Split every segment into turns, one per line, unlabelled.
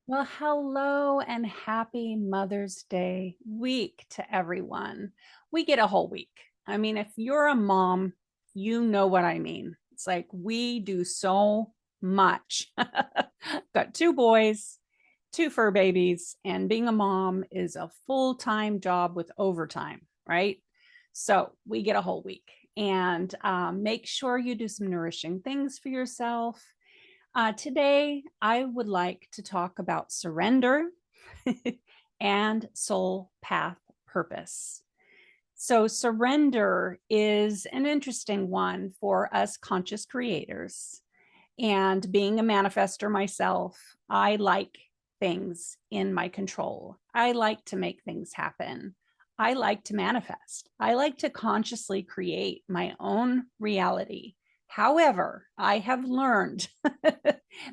Well, hello and happy Mother's Day week to everyone. We get a whole week. I mean, if you're a mom, you know what I mean. It's like we do so much. Got two boys, two fur babies, and being a mom is a full-time job with overtime, right? So we get a whole week and make sure you do some nourishing things for yourself. Today, I would like to talk about surrender and soul path purpose. So, surrender is an interesting one for us conscious creators. And being a manifester myself, I like things in my control. I like to make things happen. I like to manifest. I like to consciously create my own reality. However, I have learned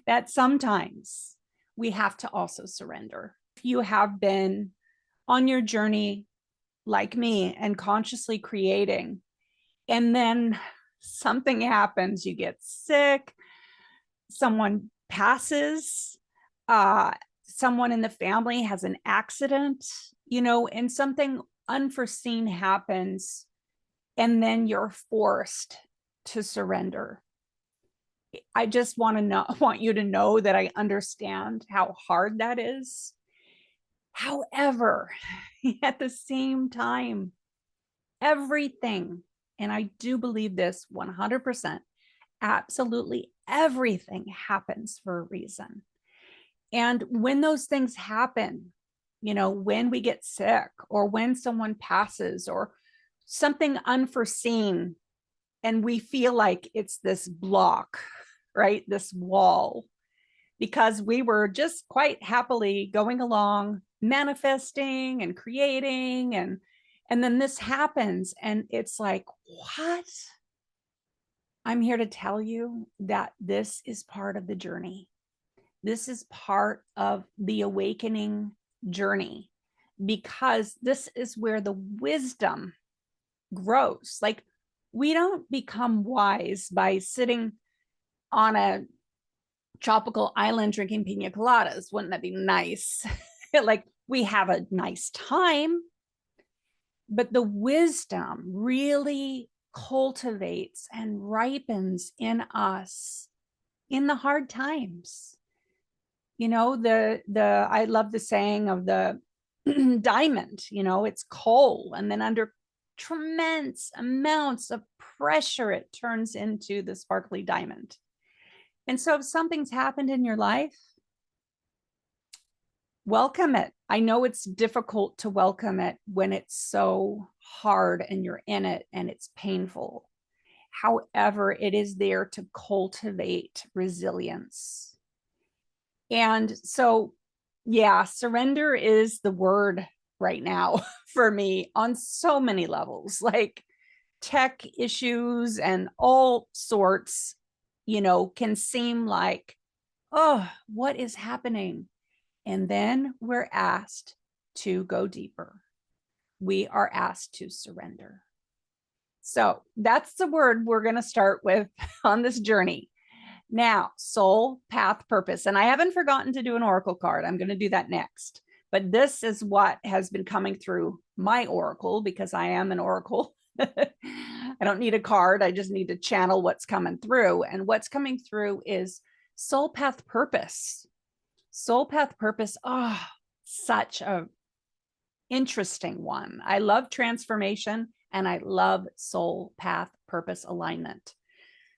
that sometimes we have to also surrender. If you have been on your journey like me and consciously creating, and then something happens, you get sick, someone passes, uh, someone in the family has an accident, and something unforeseen happens, and then you're forced to surrender. I just want you to know that I understand how hard that is. However, at the same time, everything, and I do believe this 100%, absolutely everything happens for a reason. And when those things happen, when we get sick or when someone passes or something unforeseen, and we feel like it's this block, right? This wall, because we were just quite happily going along, manifesting and creating, and then this happens and it's like, what? I'm here to tell you that this is part of the journey. This is part of the awakening journey, because this is where the wisdom grows. Like, we don't become wise by sitting on a tropical island drinking pina coladas. Wouldn't that be nice? Like, we have a nice time, but the wisdom really cultivates and ripens in us in the hard times. The I love the saying of the diamond. It's coal, and then under tremendous amounts of pressure it turns into the sparkly diamond. And so if something's happened in your life, welcome it. I know it's difficult to welcome it when it's so hard and you're in it and it's painful. However, it is there to cultivate resilience. And so, yeah, surrender is the word right now for me on so many levels, like tech issues and all sorts, can seem like, oh, what is happening? And then we're asked to go deeper. We are asked to surrender. So that's the word we're going to start with on this journey. Now, soul, path, purpose. And I haven't forgotten to do an oracle card. I'm going to do that next. But this is what has been coming through my oracle, because I am an oracle. I don't need a card. I just need to channel what's coming through. And what's coming through is soul, path, purpose. Soul, path, purpose. Oh, such a interesting one. I love transformation and I love soul, path, purpose alignment.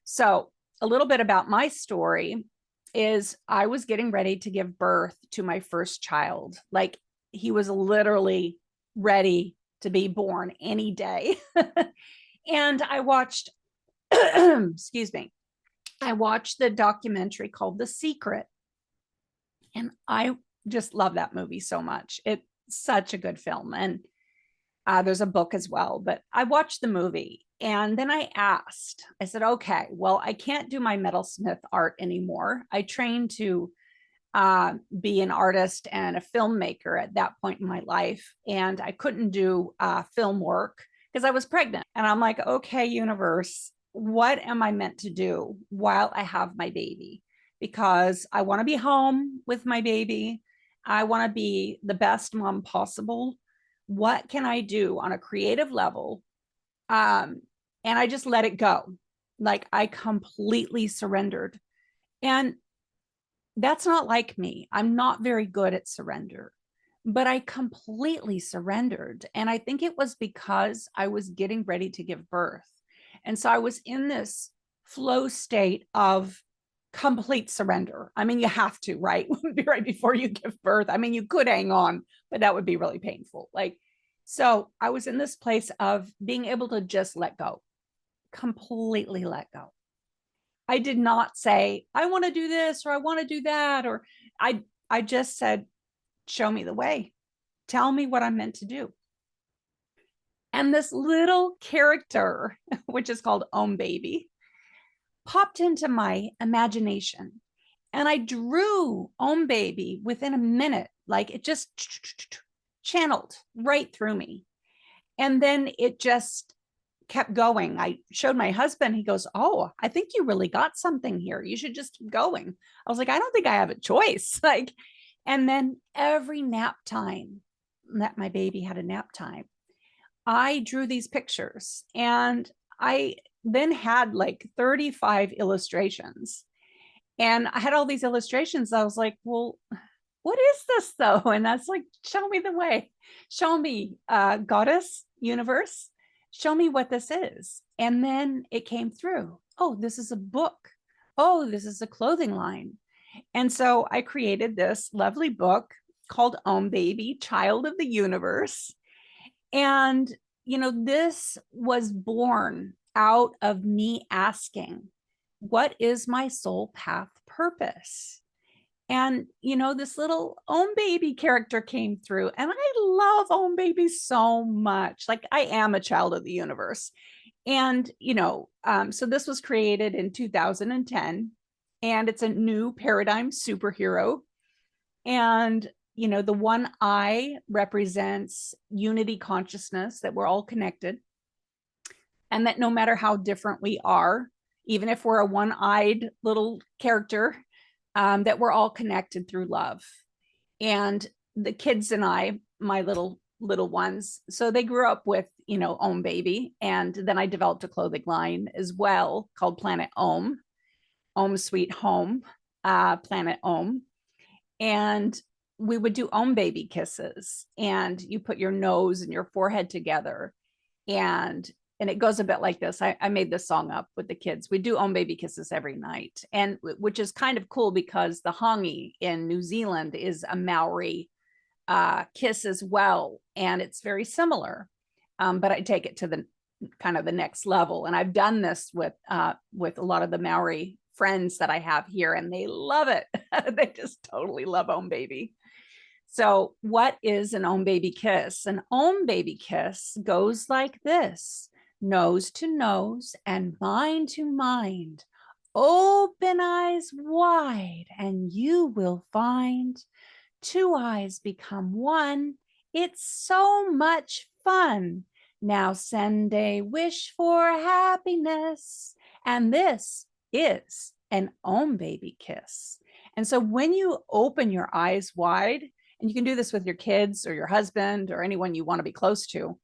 So a little bit about my story is I was getting ready to give birth to my first child. Like, he was literally ready to be born any day. And I watched, excuse me, I watched the documentary called The Secret. And I just love that movie so much. It's such a good film. And there's a book as well, but I watched the movie and then I said, okay, well, I can't do my metalsmith art anymore. I trained to be an artist and a filmmaker at that point in my life. And I couldn't do film work because I was pregnant. And I'm like, okay, universe, what am I meant to do while I have my baby? Because I want to be home with my baby. I want to be the best mom possible. What can I do on a creative level? And I just let it go. Like I completely surrendered. And that's not like me. I'm not very good at surrender, but I completely surrendered. And I think it was because I was getting ready to give birth. And so I was in this flow state of complete surrender. I mean, you have to, right? Right before you give birth. I mean, you could hang on, but that would be really painful. Like, so I was in this place of being able to just let go, completely let go. I did not say, I want to do this or I want to do that. Or I just said, show me the way. Tell me what I'm meant to do. And this little character, which is called Om Baby, popped into my imagination. And I drew Om Baby within a minute. Like it just channeled right through me. And then it just kept going. I showed my husband, he goes, oh, I think you really got something here. You should just keep going. I was like, I don't think I have a choice. Like, and then every nap time that my baby had a nap time, I drew these pictures and I then had like 35 illustrations. And I had all these illustrations. I was like, well, what is this though? And that's like, show me the way. Show me, goddess, universe, show me what this is. And then it came through. Oh, this is a book. Oh, this is a clothing line. And so I created this lovely book called Om Baby, Child of the Universe. And, this was born out of me asking, what is my soul path purpose? And, this little Om Baby character came through. And I love Om Baby so much. Like, I am a child of the universe. And, so this was created in 2010, and it's a new paradigm superhero. And, the one eye represents unity consciousness, that we're all connected, and that no matter how different we are, even if we're a one-eyed little character, that we're all connected through love. And the kids and I, my little ones, so they grew up with, Om Baby. And then I developed a clothing line as well called Planet Om, Om Sweet Home, Planet Om. And we would do Om Baby kisses, and you put your nose and your forehead together, and it goes a bit like this. I made this song up with the kids. We do Om Baby kisses every night, and which is kind of cool because the hangi in New Zealand is a Maori kiss as well, and it's very similar. But I take it to the kind of the next level, and I've done this with a lot of the Maori friends that I have here, and they love it. They just totally love Om Baby. So what is an Om Baby kiss? An Om Baby kiss goes like this: nose to nose and mind to mind. Open eyes wide and you will find two eyes become one. It's so much fun. Now send a wish for happiness. And this is an Om Baby kiss. And so when you open your eyes wide, and you can do this with your kids or your husband or anyone you want to be close to,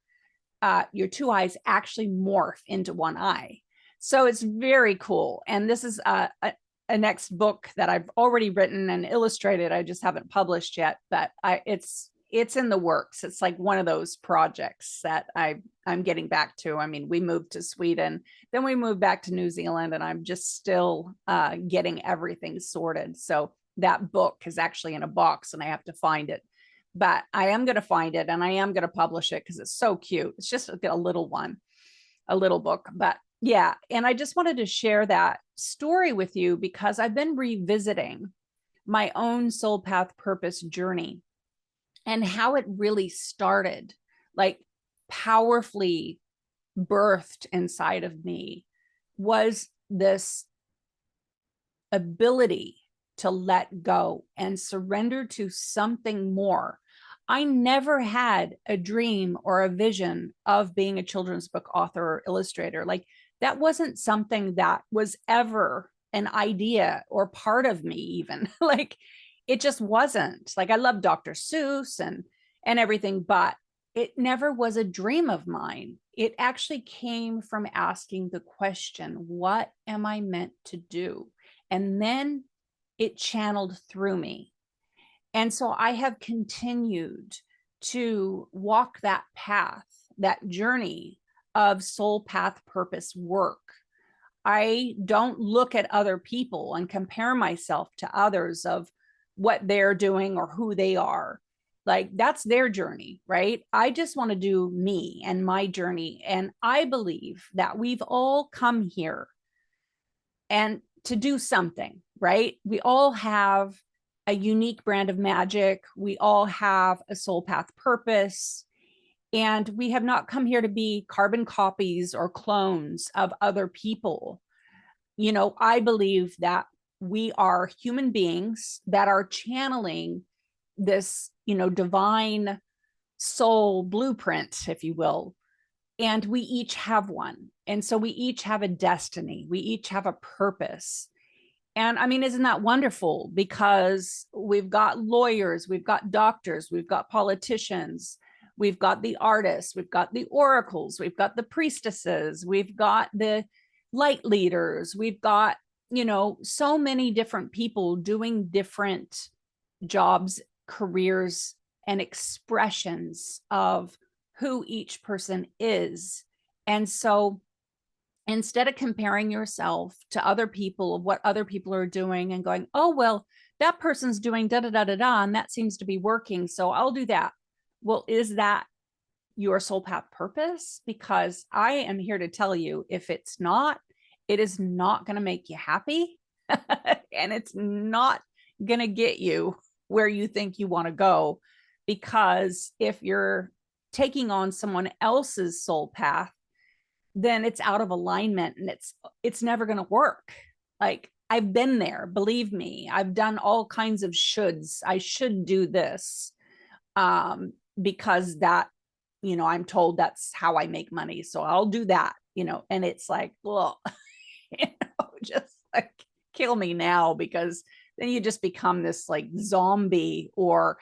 your two eyes actually morph into one eye. So it's very cool. And this is a next book that I've already written and illustrated. I just haven't published yet, but it's in the works. It's like one of those projects that I'm getting back to. I mean, we moved to Sweden, then we moved back to New Zealand, and I'm just still getting everything sorted. So that book is actually in a box and I have to find it, but I am going to find it and I am going to publish it because it's so cute. It's just a little one, a little book, but yeah. And I just wanted to share that story with you because I've been revisiting my own soul path purpose journey and how it really started, like powerfully birthed inside of me, was this ability to let go and surrender to something more. I never had a dream or a vision of being a children's book author or illustrator. Like that wasn't something that was ever an idea or part of me even. Like it just wasn't. Like, I love Dr. Seuss and everything, but it never was a dream of mine. It actually came from asking the question, what am I meant to do? And then it channeled through me. And so I have continued to walk that path, that journey of soul path purpose work. I don't look at other people and compare myself to others of what they're doing or who they are. Like, that's their journey, right? I just want to do me and my journey. And I believe that we've all come here and to do something, right? We all have a unique brand of magic. We all have a soul path purpose. And we have not come here to be carbon copies or clones of other people. You know, I believe that we are human beings that are channeling this, you know, divine soul blueprint, if you will. And we each have one. And so we each have a destiny. We each have a purpose. And I mean, isn't that wonderful? Because we've got lawyers, we've got doctors, we've got politicians, we've got the artists, we've got the oracles, we've got the priestesses, we've got the light leaders, we've got, you know, so many different people doing different jobs, careers, and expressions of who each person is. And so instead of comparing yourself to other people, of what other people are doing and going, oh, well, that person's doing da da da da da, and that seems to be working, so I'll do that. Well, is that your soul path purpose? Because I am here to tell you, if it's not, it is not going to make you happy. And it's not going to get you where you think you want to go. Because if you're taking on someone else's soul path, then it's out of alignment and it's never going to work. Like, I've been there, believe me. I've done all kinds of shoulds. I should do this because that, you know, I'm told that's how I make money, so I'll do that, you know. And it's like, well, you know, just like, kill me now, because then you just become this like zombie, or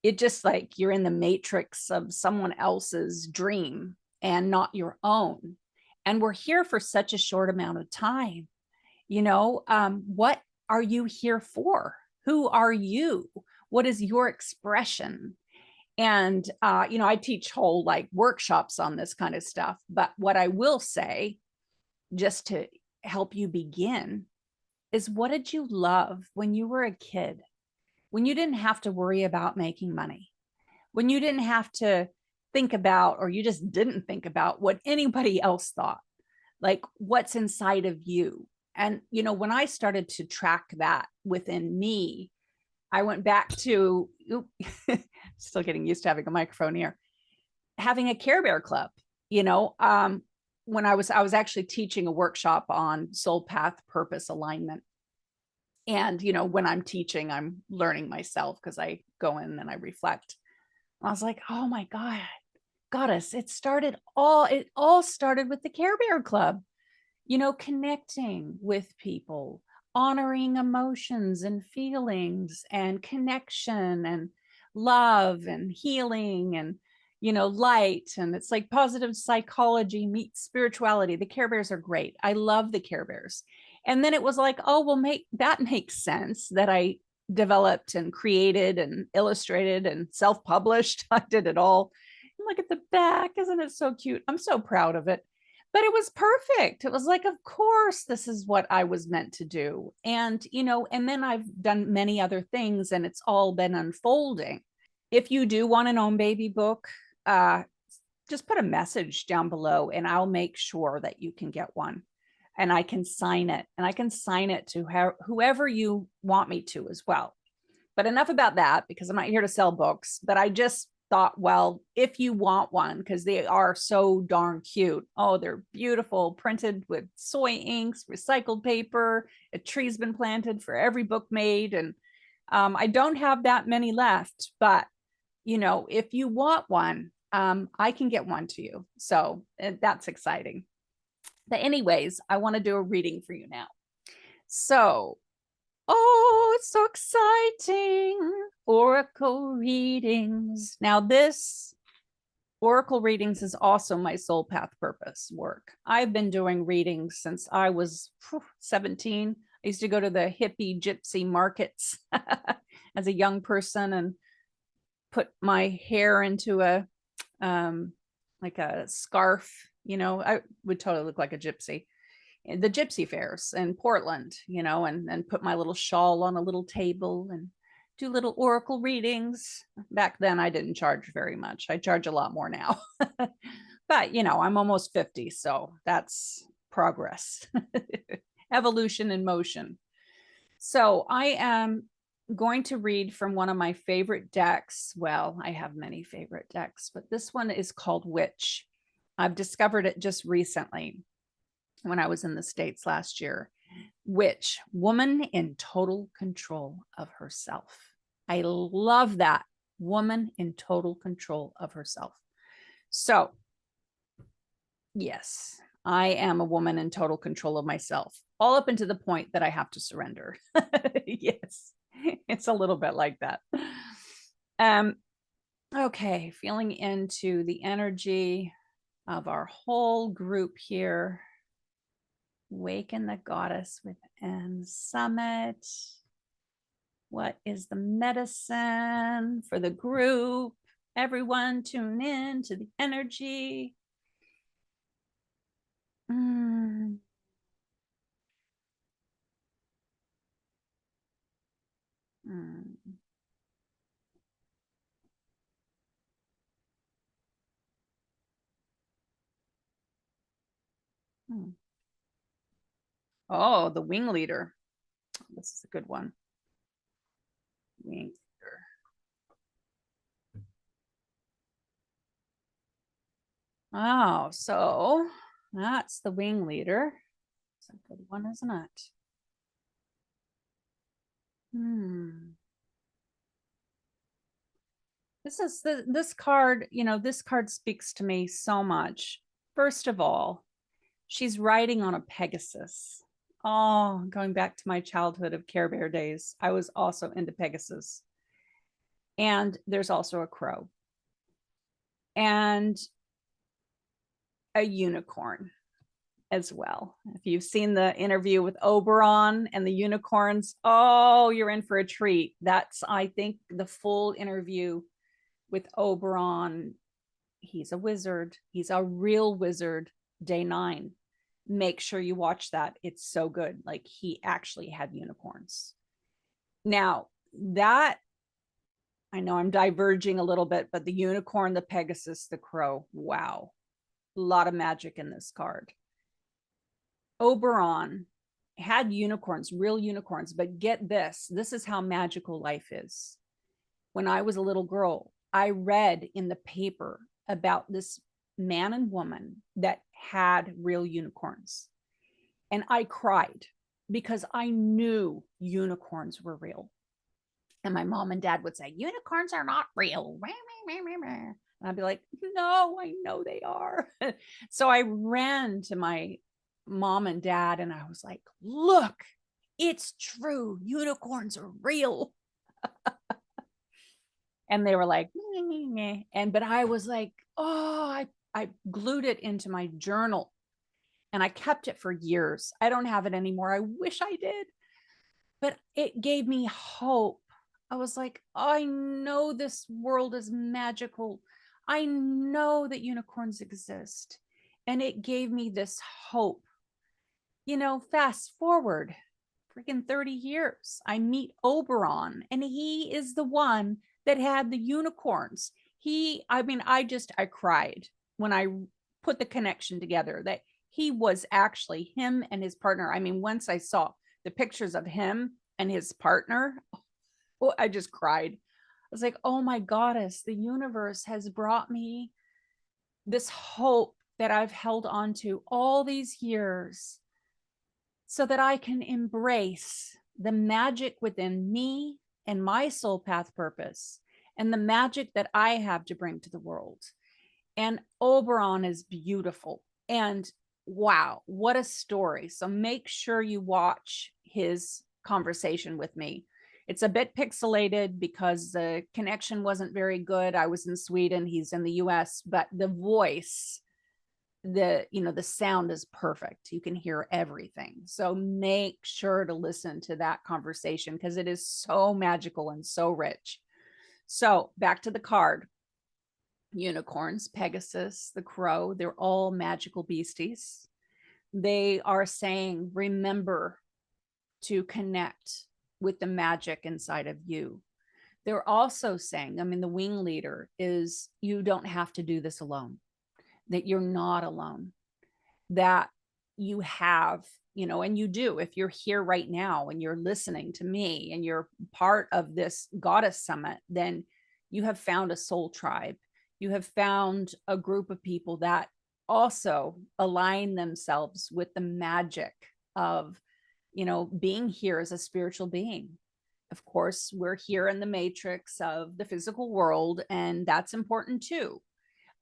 it just like you're in the matrix of someone else's dream and not your own. And we're here for such a short amount of time. You know, what are you here for? Who are you? What is your expression? And, you know, I teach whole like workshops on this kind of stuff. But what I will say, just to help you begin, is what did you love when you were a kid? When you didn't have to worry about making money, when you didn't have to think about, or you just didn't think about what anybody else thought, like what's inside of you. And, you know, when I started to track that within me, I went back to, still getting used to having a microphone here, having a Care Bear Club, you know, when I was actually teaching a workshop on soul path purpose alignment. And, you know, when I'm teaching, I'm learning myself because I go in and I reflect. I was like, oh my God, goddess, it all started with the Care Bear Club, you know, connecting with people, honoring emotions and feelings and connection and love and healing and, you know, light. And it's like positive psychology meets spirituality. The Care Bears are great. I love the Care Bears. And then it was like, oh, well, that makes sense that I developed and created and illustrated and self-published. I did it all. And look at the back. Isn't it so cute? I'm so proud of it. But it was perfect. It was like, of course, this is what I was meant to do. And, you know, and then I've done many other things and it's all been unfolding. If you do want an own baby book, just put a message down below and I'll make sure that you can get one. And I can sign it, and I can sign it to whoever you want me to as well. But enough about that, because I'm not here to sell books. But I just thought, well, if you want one, because they are so darn cute. Oh, they're beautiful, printed with soy inks, recycled paper. A tree's been planted for every book made. And I don't have that many left. But, you know, if you want one, I can get one to you. So that's exciting. But anyways, I want to do a reading for you now. So, Oh, it's so exciting. Oracle readings. Now, this Oracle readings is also my soul path purpose work. I've been doing readings since I was 17. I used to go to the hippie gypsy markets as a young person and put my hair into a like a scarf. I would totally look like a gypsy. The gypsy fairs in Portland, and put my little shawl on a little table and do little oracle readings. Back then, I didn't charge very much. I charge a lot more now. But, I'm almost 50, so that's progress, evolution in motion. So I am going to read from one of my favorite decks. Well, I have many favorite decks, but this one is called Witch. I've discovered it just recently when I was in the States last year. Witch, woman in total control of herself. I love that. Woman in total control of herself. So, yes, I am a woman in total control of myself, all up until the point that I have to surrender. Yes, it's a little bit like that. Okay, feeling into the energy of our whole group here. Awaken the goddess within. Summit. What is the medicine for the group? Everyone tune in to the energy. Mm. Mm. Mm. Oh, the wing leader. This is a good one. Wing leader. Oh, so that's the wing leader. It's a good one, isn't it? Hmm. This card, this card speaks to me so much. First of all, she's riding on a Pegasus. Oh, going back to my childhood of Care Bear days, I was also into Pegasus. And there's also a crow and a unicorn as well. If you've seen the interview with Oberon and the unicorns, oh, you're in for a treat. That's, I think, the full interview with Oberon. He's a wizard. He's a real wizard. Day 9. Make sure you watch that. It's so good. Like, he actually had unicorns. Now, that, I know I'm diverging a little bit, but the unicorn, the Pegasus, the crow, wow. A lot of magic in this card. Oberon had unicorns, real unicorns, but get this, this is how magical life is. When I was a little girl, I read in the paper about this man and woman that had real unicorns. And I cried because I knew unicorns were real. And my mom and dad would say, unicorns are not real. And I'd be like, no, I know they are. So I ran to my mom and dad and I was like, look, it's true. Unicorns are real. And they were like, but I was like, oh, I glued it into my journal and I kept it for years. I don't have it anymore. I wish I did, but it gave me hope. I was like, I know this world is magical. I know that unicorns exist. And it gave me this hope. Fast forward freaking 30 years. I meet Oberon, and he is the one that had the unicorns. I cried when I put the connection together that he was actually him and his partner. I mean, once I saw the pictures of him and his partner, oh, I just cried. I was like, oh my goddess, the universe has brought me this hope that I've held on to all these years so that I can embrace the magic within me and my soul path purpose and the magic that I have to bring to the world. And Oberon is beautiful. And wow, what a story. So make sure you watch his conversation with me. It's a bit pixelated because the connection wasn't very good. I was in Sweden, he's in the US, but the voice, the sound is perfect. You can hear everything. So make sure to listen to that conversation because it is so magical and so rich. So back to the card. Unicorns, Pegasus, the crow, they're all magical beasties. They are saying, remember to connect with the magic inside of you. They're also saying, I mean, the wing leader is, you don't have to do this alone, that you're not alone, that you have, and you do. If you're here right now and you're listening to me and you're part of this goddess summit, then you have found a soul tribe. You have found a group of people that also align themselves with the magic of, being here as a spiritual being. Of course, we're here in the matrix of the physical world, and that's important too.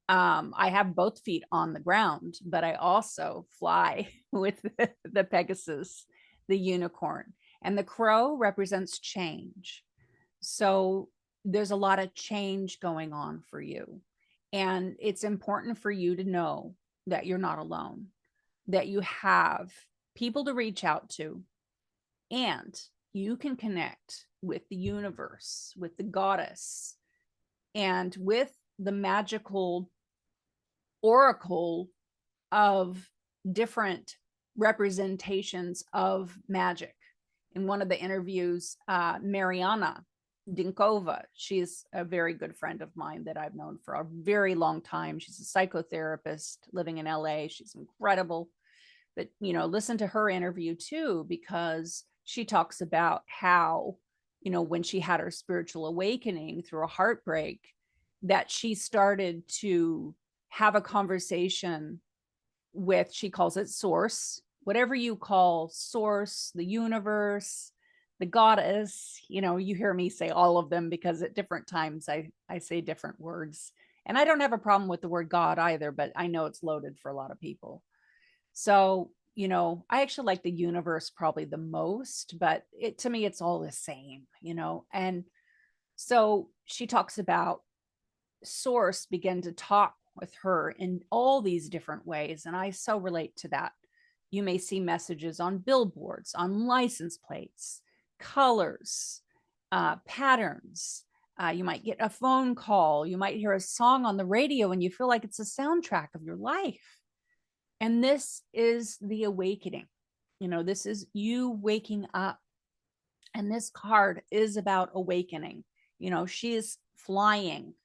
I have both feet on the ground, but I also fly with the Pegasus, the unicorn, and the crow represents change. So there's a lot of change going on for you. And it's important for you to know that you're not alone, that you have people to reach out to, and you can connect with the universe, with the goddess, and with the magical oracle of different representations of magic. In one of the interviews, Mariana Dinkova, she's a very good friend of mine that I've known for a very long time. She's a psychotherapist living in LA. She's incredible. But, listen to her interview too, because she talks about how, when she had her spiritual awakening through a heartbreak, that she started to have a conversation with, she calls it source, whatever you call source, the universe, the goddess. You hear me say all of them because at different times I say different words. And I don't have a problem with the word God either, but I know it's loaded for a lot of people. So, I actually like the universe probably the most, but to me, it's all the same, And so she talks about source began to talk with her in all these different ways. And I so relate to that. You may see messages on billboards, on license plates, colors, patterns. You might get a phone call. You might hear a song on the radio and you feel like it's a soundtrack of your life. And this is the awakening. This is you waking up. And this card is about awakening. She is flying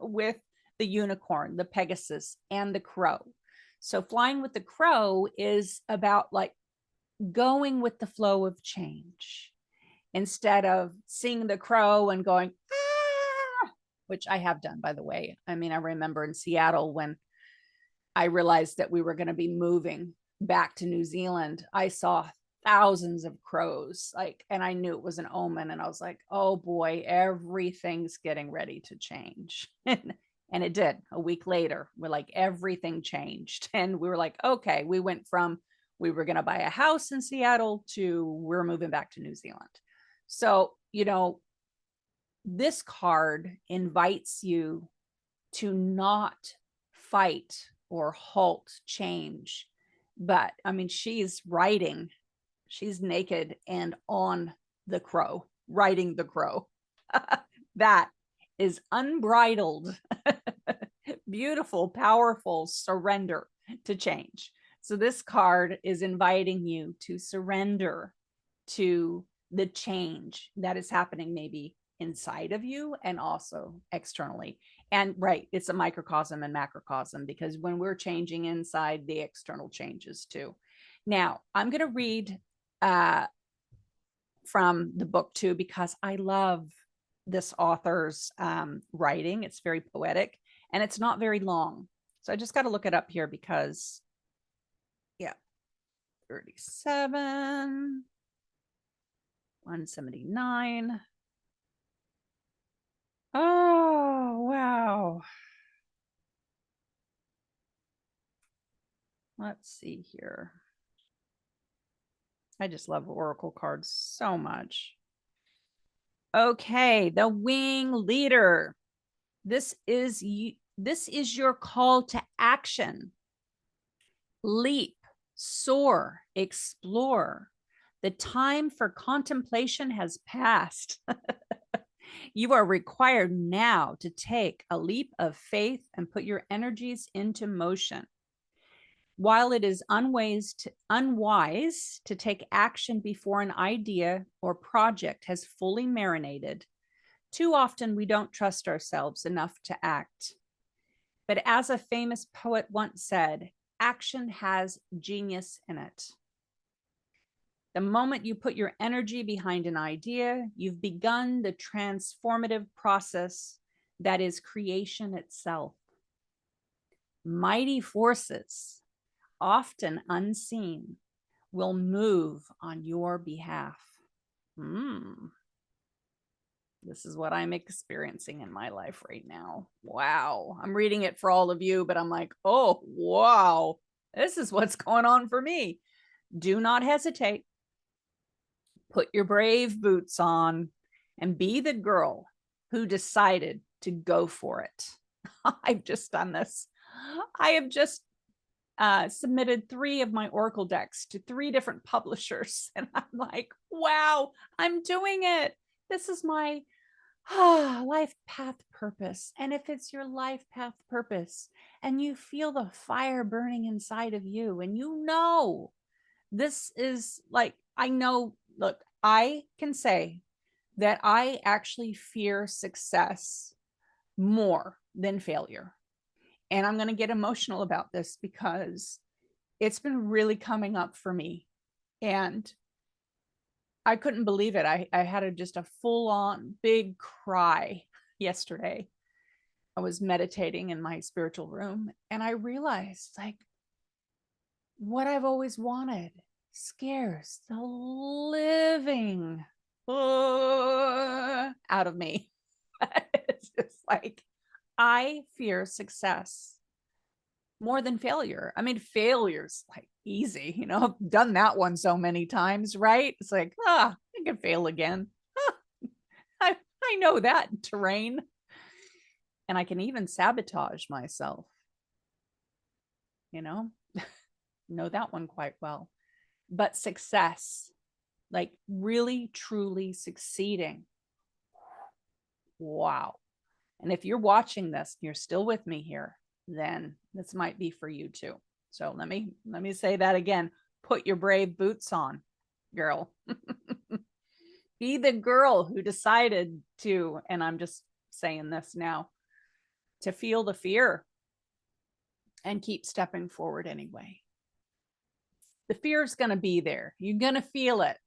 with the unicorn, the Pegasus, and the crow. So flying with the crow is about like going with the flow of change instead of seeing the crow and going, ah, which I have done, by the way. I mean, I remember in Seattle when I realized that we were going to be moving back to New Zealand, I saw thousands of crows, and I knew it was an omen. And I was like, oh boy, everything's getting ready to change. And it did. A week later, we're like, everything changed. And we were like, okay, we went from, we were going to buy a house in Seattle to we're moving back to New Zealand. So, this card invites you to not fight or halt change. But I mean, she's naked and on the crow, riding the crow. That is unbridled, beautiful, powerful surrender to change. So this card is inviting you to surrender to the change that is happening maybe inside of you and also externally. And right, it's a microcosm and macrocosm, because when we're changing inside, the external changes too. Now, I'm going to read from the book too, because I love this author's writing. It's very poetic and it's not very long. So I just got to look it up here because, yeah, 37, 179. Oh, wow. Let's see here. I just love oracle cards so much. Okay, the wing leader. This is your call to action. Leap, soar, explore. The time for contemplation has passed. You are required now to take a leap of faith and put your energies into motion. While it is unwise to take action before an idea or project has fully marinated, too often we don't trust ourselves enough to act. But as a famous poet once said, action has genius in it. The moment you put your energy behind an idea, you've begun the transformative process that is creation itself. Mighty forces, often unseen, will move on your behalf. This is what I'm experiencing in my life right now. Wow. I'm reading it for all of you, but I'm like, oh, wow. This is what's going on for me. Do not hesitate. Put your brave boots on and be the girl who decided to go for it. I've just done this. I have just submitted 3 of my Oracle decks to 3 different publishers. And I'm like, wow, I'm doing it. This is my life path purpose. And if it's your life path purpose and you feel the fire burning inside of you and you know this is like, I know, look, I can say that I actually fear success more than failure. And I'm going to get emotional about this because it's been really coming up for me. And I couldn't believe it. I had just a full on big cry yesterday. I was meditating in my spiritual room and I realized like what I've always wanted scares the living out of me. It's just like I fear success more than failure. I mean, failure's like easy, you know, I've done that one so many times, right? It's like, I can fail again. I know that terrain. And I can even sabotage myself, you know that one quite well. But success, like really, truly succeeding. Wow. And if you're watching this, you're still with me here, then this might be for you too. So let me say that again. Put your brave boots on, girl. Be the girl who decided to, and I'm just saying this now, to feel the fear and keep stepping forward anyway. The fear is going to be there. You're going to feel it,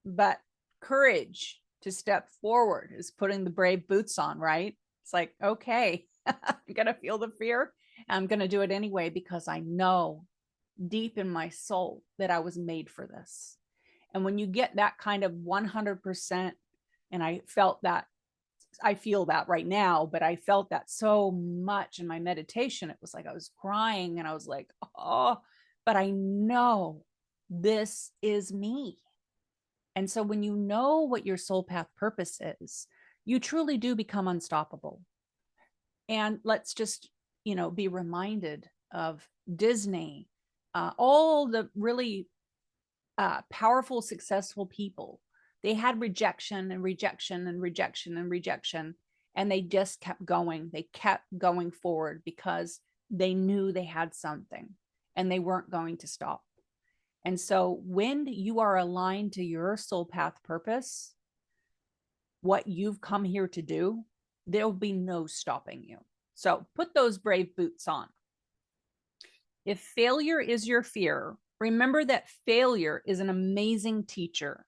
but courage to step forward is putting the brave boots on, right? It's like, okay, I'm going to feel the fear. I'm going to do it anyway because I know deep in my soul that I was made for this. And when you get that kind of 100%, and I felt that, I feel that right now, but I felt that so much in my meditation. It was like I was crying and I was like, oh, but I know this is me. And so when you know what your soul path purpose is, you truly do become unstoppable. And let's just, be reminded of Disney, all the really powerful, successful people. They had rejection and rejection and rejection and rejection, and they just kept going. They kept going forward because they knew they had something and they weren't going to stop. And so when you are aligned to your soul path purpose, what you've come here to do, there'll be no stopping you. So put those brave boots on. If failure is your fear, remember that failure is an amazing teacher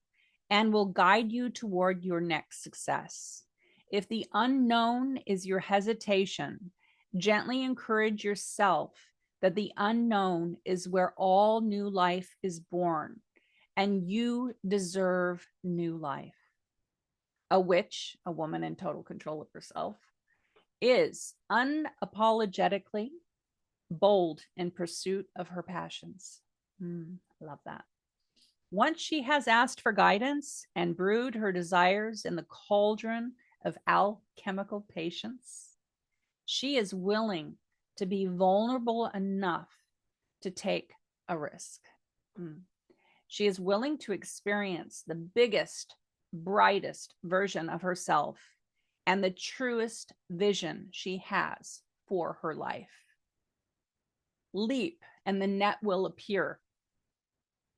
and will guide you toward your next success. If the unknown is your hesitation, gently encourage yourself that the unknown is where all new life is born, and you deserve new life. A witch, a woman in total control of herself, is unapologetically bold in pursuit of her passions. I love that. Once she has asked for guidance and brewed her desires in the cauldron of alchemical patience, she is willing to be vulnerable enough to take a risk. She is willing to experience the biggest, brightest version of herself and the truest vision she has for her life. Leap, and the net will appear,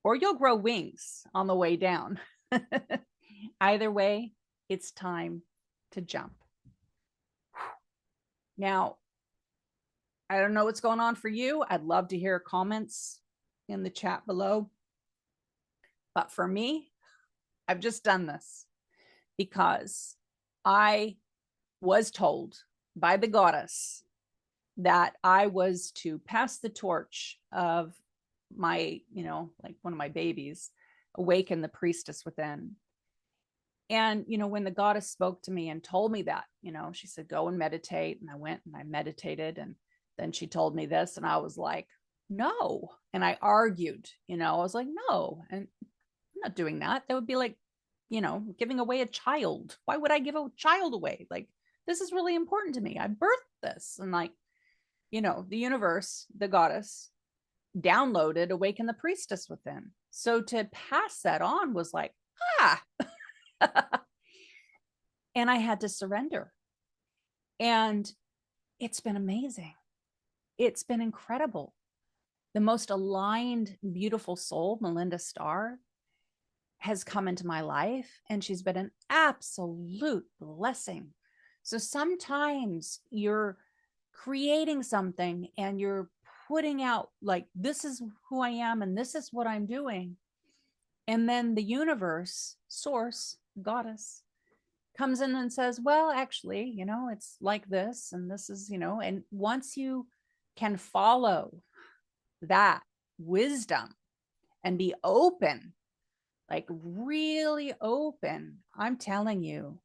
or you'll grow wings on the way down. Either way, it's time to jump. Now, I don't know what's going on for you. I'd love to hear comments in the chat below. But for me, I've just done this because I was told by the goddess that I was to pass the torch of my, like one of my babies, awaken the priestess within. And, when the goddess spoke to me and told me that, she said, go and meditate. And I went and I meditated. And then she told me this, and I was like, no. And I argued, I was like, no, and I'm not doing that. That would be like, giving away a child. Why would I give a child away? Like, this is really important to me. I birthed this. And like, the universe, the goddess, downloaded Awaken the Priestess within. So to pass that on was like, and I had to surrender. And it's been amazing. It's been incredible. The most aligned, beautiful soul, Melinda Starr, has come into my life, and she's been an absolute blessing. So sometimes you're creating something and you're putting out like, this is who I am and this is what I'm doing. And then the universe, source, goddess, comes in and says, well, actually, it's like this, and this is, and once you can follow that wisdom and be open, like really open, I'm telling you,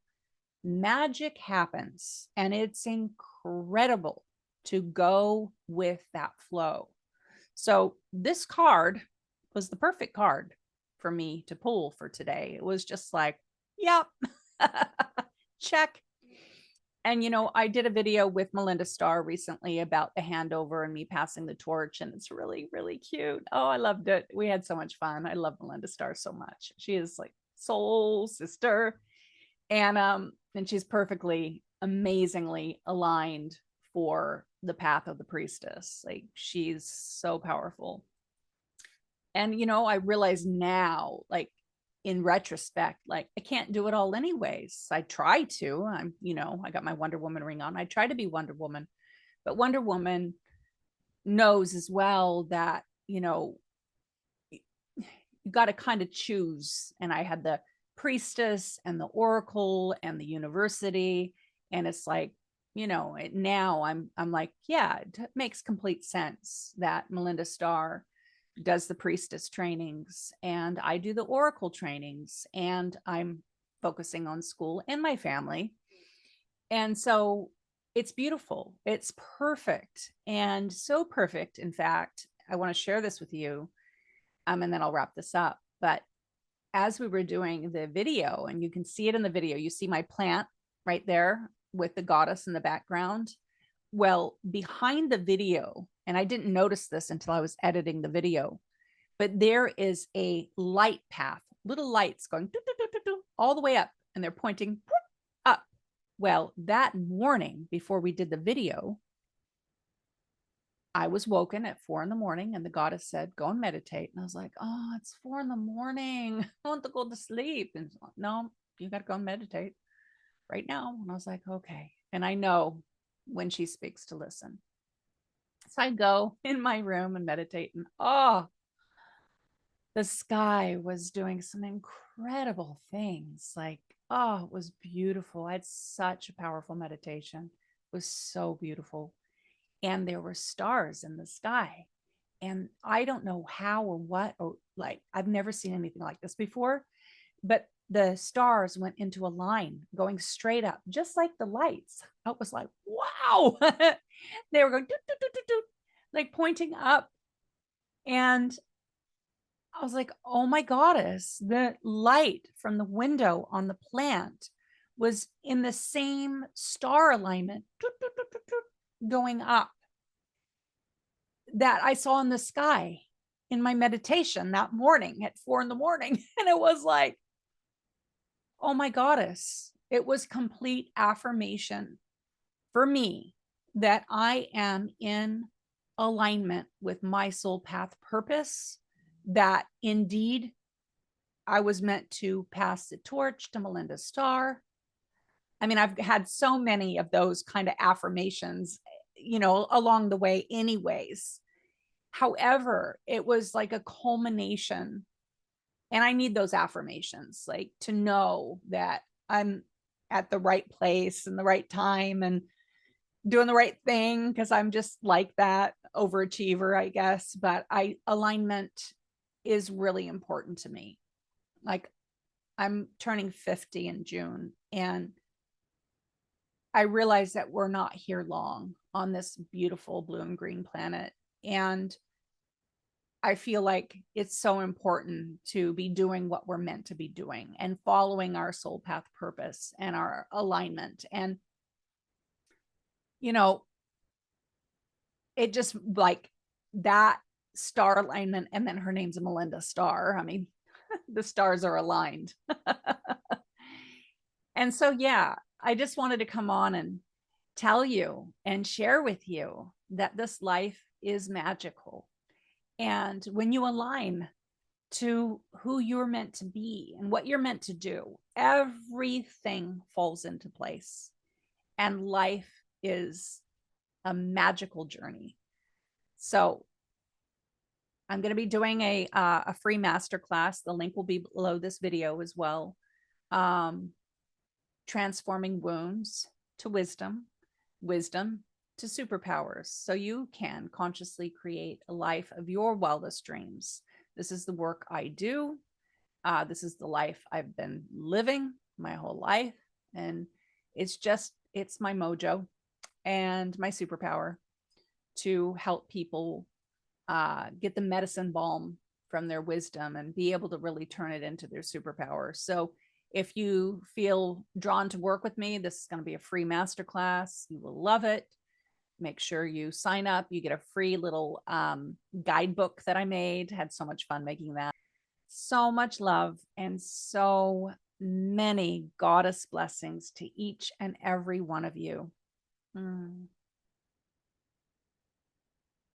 magic happens, and it's incredible to go with that flow. So this card was the perfect card for me to pull for today. It was just like, yep, check. And, I did a video with Melinda Starr recently about the handover and me passing the torch, and it's really, really cute. Oh, I loved it. We had so much fun. I love Melinda Starr so much. She is like soul sister. And she's perfectly, amazingly aligned for the path of the priestess. Like, she's so powerful. And, I realize now, like, in retrospect, like, I can't do it all anyways. I try to. I got my Wonder Woman ring on. I try to be Wonder Woman, but Wonder Woman knows as well that, you got to kind of choose. And I had the priestess and the oracle and the university. And it's like, now I'm like, yeah, it makes complete sense that Melinda Starr does the priestess trainings and I do the oracle trainings, and I'm focusing on school and my family. And so it's beautiful. It's perfect, and so perfect. In fact, I want to share this with you, and then I'll wrap this up. But as we were doing the video, and you can see it in the video, you see my plant right there with the goddess in the background. Well, behind the video, and I didn't notice this until I was editing the video, but there is a light path, little lights going all the way up, and they're pointing up. Well, that morning before we did the video, I was woken at 4 a.m, and the goddess said, go and meditate. And I was like, oh, it's 4 a.m. I want to go to sleep. And no, you got to go and meditate right now. And I was like, okay. And I know when she speaks to listen. So I go in my room and meditate, and the sky was doing some incredible things. Like, it was beautiful. I had such a powerful meditation. It was so beautiful. And there were stars in the sky. And I don't know how or what, or like, I've never seen anything like this before, but the stars went into a line going straight up, just like the lights. I was like, wow. They were going, like pointing up. And I was like, oh my goddess, the light from the window on the plant was in the same star alignment going up that I saw in the sky in my meditation that morning at 4 a.m. And it was like, oh my goddess, it was complete affirmation for me that I am in alignment with my soul path purpose, that indeed I was meant to pass the torch to Melinda Starr. I mean, I've had so many of those kind of affirmations, along the way, anyways. However, it was like a culmination. And I need those affirmations, like to know that I'm at the right place and the right time and doing the right thing, because I'm just like that overachiever, I guess. But alignment is really important to me. Like, I'm turning 50 in June, and I realize that we're not here long on this beautiful blue and green planet. And I feel like it's so important to be doing what we're meant to be doing and following our soul path purpose and our alignment. And, it just like that star alignment. And then her name's Melinda Starr. I mean, the stars are aligned. And so, yeah, I just wanted to come on and tell you and share with you that this life is magical. And when you align to who you're meant to be and what you're meant to do, everything falls into place. And life is a magical journey. So I'm going to be doing a free masterclass. The link will be below this video as well. Transforming wounds to wisdom, wisdom to superpowers, so you can consciously create a life of your wildest dreams. This is the work I do. This is the life I've been living my whole life. And it's my mojo and my superpower to help people get the medicine balm from their wisdom and be able to really turn it into their superpower. So if you feel drawn to work with me, this is going to be a free masterclass. You will love it. Make sure you sign up. You get a free little guidebook that I made. Had so much fun making that. So much love and so many goddess blessings to each and every one of you.